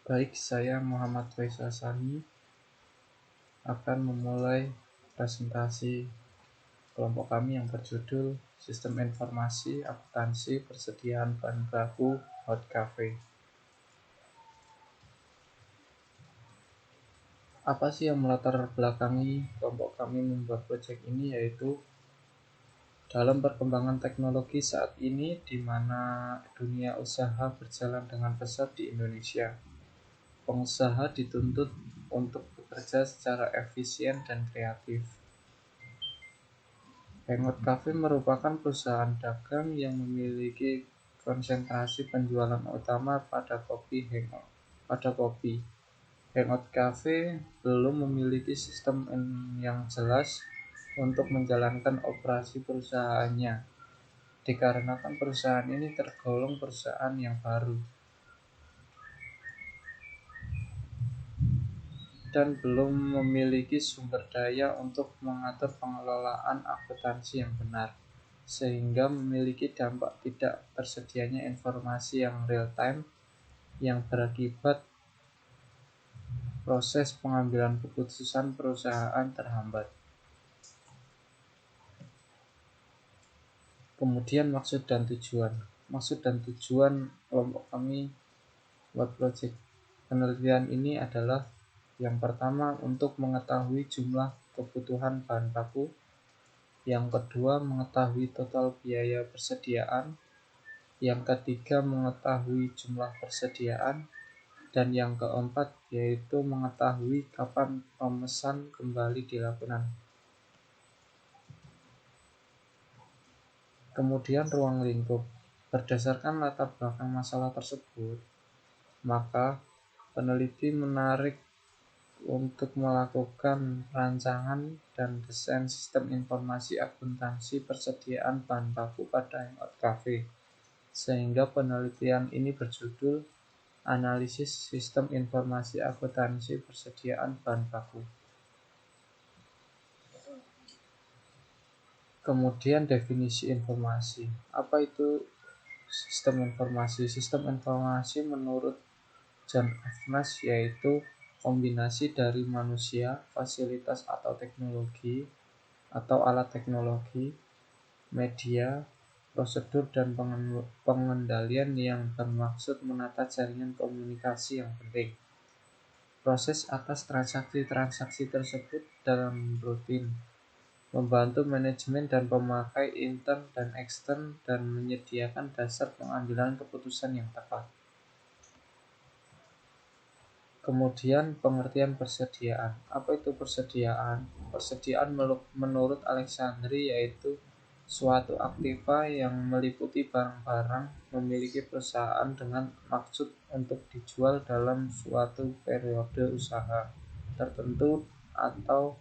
Baik, saya Muhammad Faisal Sani akan memulai presentasi kelompok kami yang berjudul Sistem Informasi Akuntansi Persediaan Bahan Baku Hot Cafe. Apa sih yang melatar belakangi kelompok kami membuat proyek ini, yaitu dalam perkembangan teknologi saat ini di mana dunia usaha berjalan dengan pesat di Indonesia. Pengusaha dituntut untuk bekerja secara efisien dan kreatif. Hangout Cafe merupakan perusahaan dagang yang memiliki konsentrasi penjualan utama pada kopi. Hangout Cafe belum memiliki sistem yang jelas untuk menjalankan operasi perusahaannya, dikarenakan perusahaan ini tergolong perusahaan yang baru dan belum memiliki sumber daya untuk mengatur pengelolaan akuntansi yang benar, sehingga memiliki dampak tidak tersedianya informasi yang real-time yang berakibat proses pengambilan keputusan perusahaan terhambat. Kemudian maksud dan tujuan. Maksud dan tujuan kelompok kami buat proyek penelitian ini adalah yang pertama untuk mengetahui jumlah kebutuhan bahan baku, yang kedua mengetahui total biaya persediaan, yang ketiga mengetahui jumlah persediaan, dan yang keempat yaitu mengetahui kapan pemesan kembali dilakukan. Kemudian ruang lingkup. Berdasarkan latar belakang masalah tersebut, maka peneliti menarik untuk melakukan rancangan dan desain sistem informasi akuntansi persediaan bahan baku pada Hangout Cafe, sehingga penelitian ini berjudul Analisis Sistem Informasi Akuntansi Persediaan Bahan Baku. Kemudian definisi informasi. Apa itu sistem informasi? Sistem informasi menurut John Evans yaitu kombinasi dari manusia, fasilitas atau teknologi atau alat teknologi, media, prosedur, dan pengendalian yang bermaksud menata jaringan komunikasi yang penting. Proses atas transaksi-transaksi tersebut dalam rutin, membantu manajemen dan pemakai intern dan ekstern, dan menyediakan dasar pengambilan keputusan yang tepat. Kemudian pengertian persediaan. Apa itu persediaan? Persediaan menurut Alexandri yaitu suatu aktiva yang meliputi barang-barang memiliki perusahaan dengan maksud untuk dijual dalam suatu periode usaha tertentu, atau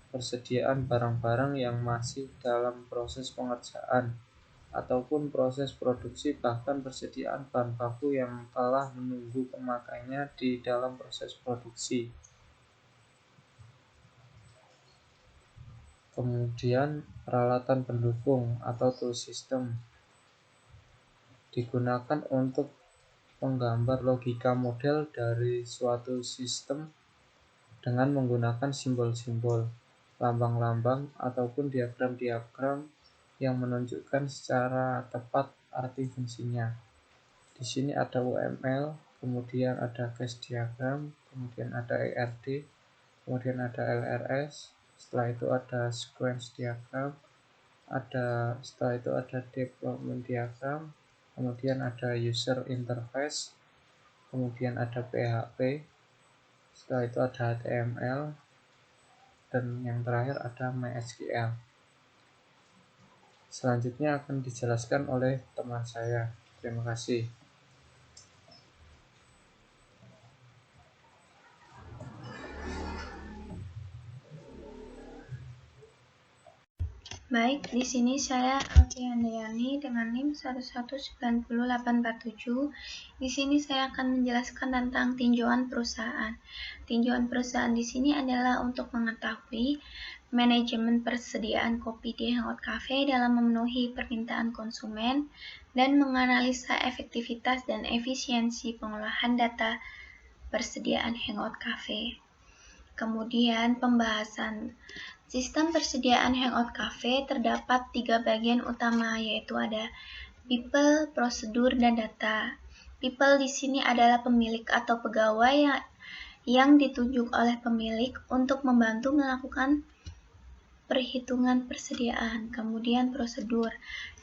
persediaan barang-barang yang masih dalam proses pengerjaan ataupun proses produksi, bahkan persediaan bahan baku yang telah menunggu pemakainya di dalam proses produksi. Kemudian peralatan pendukung atau tool system digunakan untuk menggambar logika model dari suatu sistem dengan menggunakan simbol-simbol, lambang-lambang, ataupun diagram-diagram yang menunjukkan secara tepat arti fungsinya. Di sini ada UML, kemudian ada case diagram, kemudian ada ERD, kemudian ada LRS, setelah itu ada sequence diagram, setelah itu ada development diagram, kemudian ada user interface, kemudian ada PHP, setelah itu ada HTML, dan yang terakhir ada MySQL. Selanjutnya akan dijelaskan oleh teman saya. Terima kasih. Baik, di sini saya Alfi Handayani dengan NIM 1190847. Di sini saya akan menjelaskan tentang tinjauan perusahaan. Tinjauan perusahaan di sini adalah untuk mengetahui manajemen persediaan kopi di Hangout Cafe dalam memenuhi permintaan konsumen dan menganalisa efektivitas dan efisiensi pengolahan data persediaan Hangout Cafe. Kemudian pembahasan sistem persediaan Hangout Cafe terdapat 3 bagian utama, yaitu ada people, prosedur, dan data. People di sini adalah pemilik atau pegawai yang ditunjuk oleh pemilik untuk membantu melakukan perhitungan persediaan. Kemudian prosedur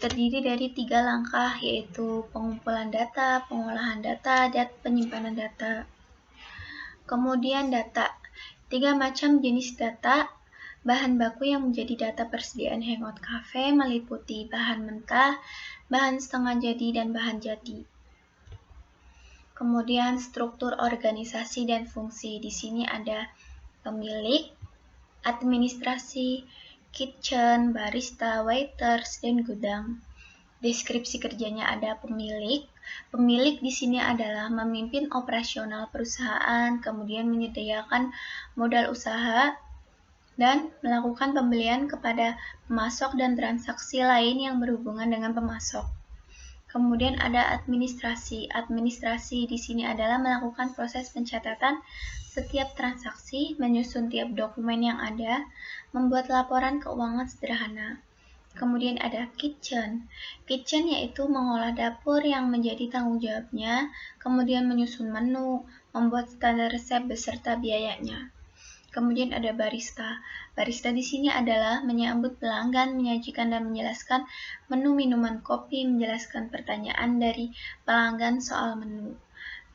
terdiri dari 3 langkah, yaitu pengumpulan data, pengolahan data, dan penyimpanan data. Kemudian data, 3 macam jenis data. Bahan baku yang menjadi data persediaan Hangout Cafe meliputi bahan mentah, bahan setengah jadi, dan bahan jadi. Kemudian struktur organisasi dan fungsi. Di sini ada pemilik, administrasi, kitchen, barista, waiters, dan gudang. Deskripsi kerjanya ada pemilik. Pemilik di sini adalah memimpin operasional perusahaan, kemudian menyediakan modal usaha, dan melakukan pembelian kepada pemasok dan transaksi lain yang berhubungan dengan pemasok. Kemudian ada administrasi. Administrasi di sini adalah melakukan proses pencatatan setiap transaksi, menyusun tiap dokumen yang ada, membuat laporan keuangan sederhana. Kemudian ada kitchen. Kitchen yaitu mengolah dapur yang menjadi tanggung jawabnya, kemudian menyusun menu, membuat standar resep beserta biayanya. Kemudian ada barista. Barista di sini adalah menyambut pelanggan, menyajikan dan menjelaskan menu minuman kopi, menjelaskan pertanyaan dari pelanggan soal menu.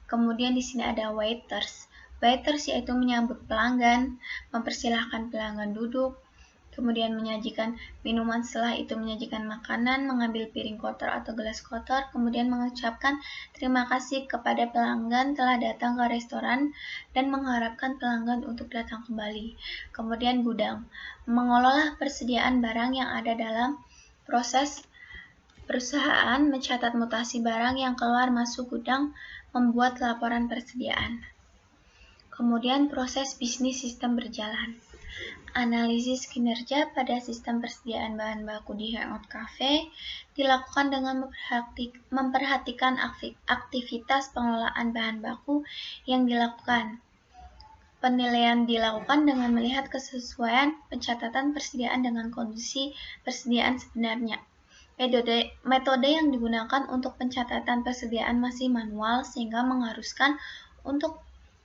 Kemudian di sini ada waiters. Waiters yaitu menyambut pelanggan, mempersilahkan pelanggan duduk, kemudian menyajikan minuman, setelah itu menyajikan makanan, mengambil piring kotor atau gelas kotor, kemudian mengucapkan terima kasih kepada pelanggan telah datang ke restoran dan mengharapkan pelanggan untuk datang kembali. Kemudian gudang, mengelola persediaan barang yang ada dalam proses perusahaan, mencatat mutasi barang yang keluar masuk gudang, membuat laporan persediaan. Kemudian proses bisnis sistem berjalan. Analisis kinerja pada sistem persediaan bahan baku di Hangout Cafe dilakukan dengan memperhatikan aktivitas pengelolaan bahan baku yang dilakukan. Penilaian dilakukan dengan melihat kesesuaian pencatatan persediaan dengan kondisi persediaan sebenarnya. Metode yang digunakan untuk pencatatan persediaan masih manual, sehingga mengharuskan untuk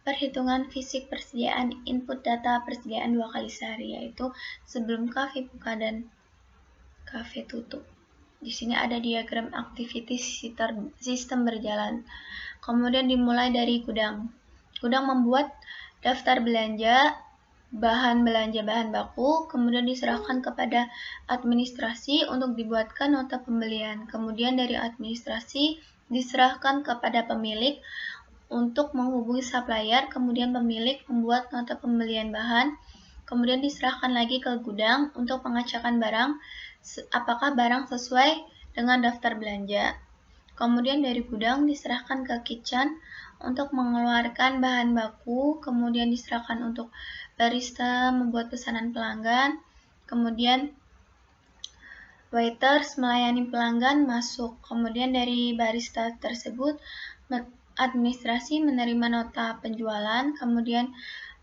perhitungan fisik persediaan input data persediaan 2 kali sehari, yaitu sebelum kafe buka dan kafe tutup. Di sini ada diagram activity sistem berjalan. Kemudian dimulai dari gudang. Gudang membuat daftar belanja bahan baku, kemudian diserahkan kepada administrasi untuk dibuatkan nota pembelian. Kemudian dari administrasi diserahkan kepada pemilik untuk menghubungi supplier, kemudian pemilik membuat nota pembelian bahan, kemudian diserahkan lagi ke gudang untuk pengecekan barang, apakah barang sesuai dengan daftar belanja. Kemudian dari gudang diserahkan ke kitchen untuk mengeluarkan bahan baku, kemudian diserahkan untuk barista membuat pesanan pelanggan, kemudian waiters melayani pelanggan masuk, kemudian dari barista tersebut administrasi menerima nota penjualan, kemudian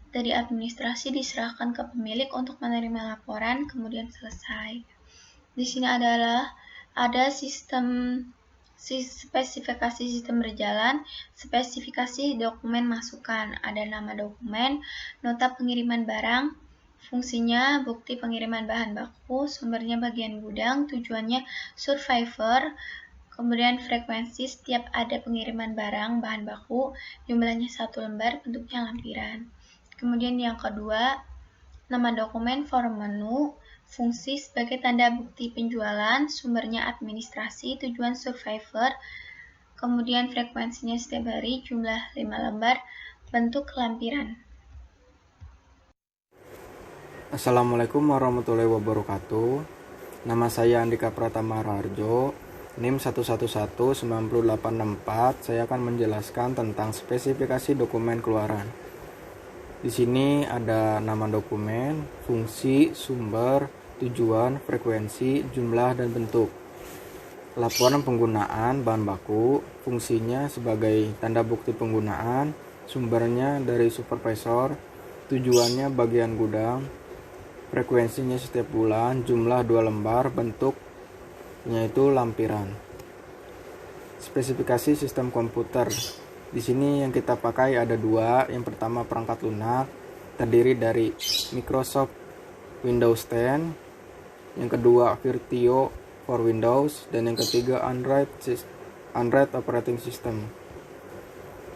dari administrasi diserahkan ke pemilik untuk menerima laporan, kemudian selesai. Di sini ada spesifikasi sistem berjalan, spesifikasi dokumen masukan, ada nama dokumen, nota pengiriman barang, fungsinya bukti pengiriman bahan baku, sumbernya bagian gudang, tujuannya survivor, kemudian frekuensi setiap ada pengiriman barang bahan baku, jumlahnya 1 lembar, bentuknya lampiran. Kemudian yang kedua, nama dokumen, form menu, fungsi sebagai tanda bukti penjualan, sumbernya administrasi, tujuan survivor, kemudian frekuensinya setiap hari, jumlah 5 lembar, bentuk lampiran. Assalamualaikum warahmatullahi wabarakatuh. Nama saya Andika Pratama Raharjo, NIM 1119864. Saya akan menjelaskan tentang spesifikasi dokumen keluaran. Di sini ada nama dokumen, fungsi, sumber, tujuan, frekuensi, jumlah, dan bentuk. Laporan penggunaan bahan baku, fungsinya sebagai tanda bukti penggunaan, sumbernya dari supervisor, tujuannya bagian gudang, frekuensinya setiap bulan, jumlah 2 lembar, bentuknya itu lampiran. Spesifikasi sistem komputer. Di sini yang kita pakai ada 2. Yang pertama perangkat lunak, terdiri dari Microsoft Windows 10. Yang kedua Virtio for Windows, dan yang ketiga Android Operating System.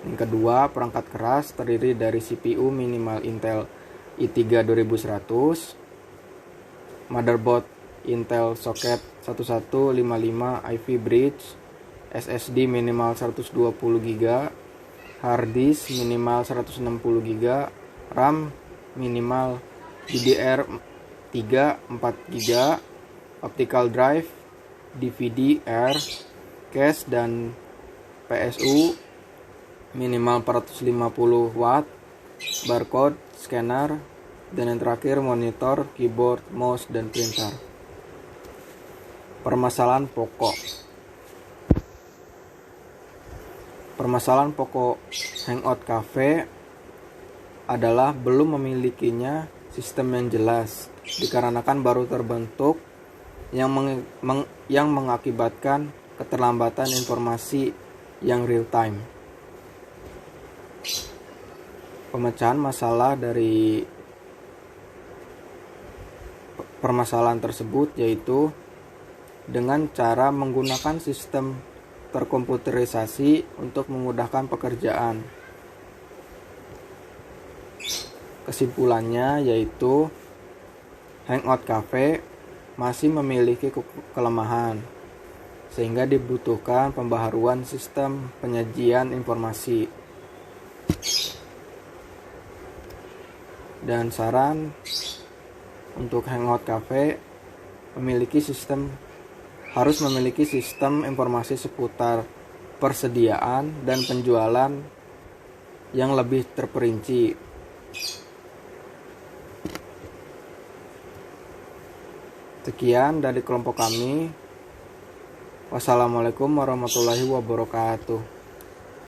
Yang kedua perangkat keras, terdiri dari CPU minimal Intel i3 2100, motherboard Intel Socket 1155 Ivy Bridge, SSD minimal 120 GB, hard disk minimal 160 GB, RAM minimal DDR3 4 GB, optical drive, DVD-R, cache, dan PSU minimal 450 watt, barcode, scanner, dan yang terakhir monitor, keyboard, mouse, dan printer. Permasalahan pokok. Permasalahan pokok Hangout Cafe adalah belum memilikinya sistem yang jelas, dikarenakan baru terbentuk, yang mengakibatkan keterlambatan informasi yang real time. Pemecahan masalah dari permasalahan tersebut yaitu dengan cara menggunakan sistem terkomputerisasi untuk memudahkan pekerjaan. Kesimpulannya yaitu Hangout Cafe masih memiliki kelemahan, sehingga dibutuhkan pembaharuan sistem penyajian informasi. Dan saran untuk Hangout Cafe harus memiliki sistem informasi seputar persediaan dan penjualan yang lebih terperinci. Sekian dari kelompok kami. Wassalamualaikum warahmatullahi wabarakatuh.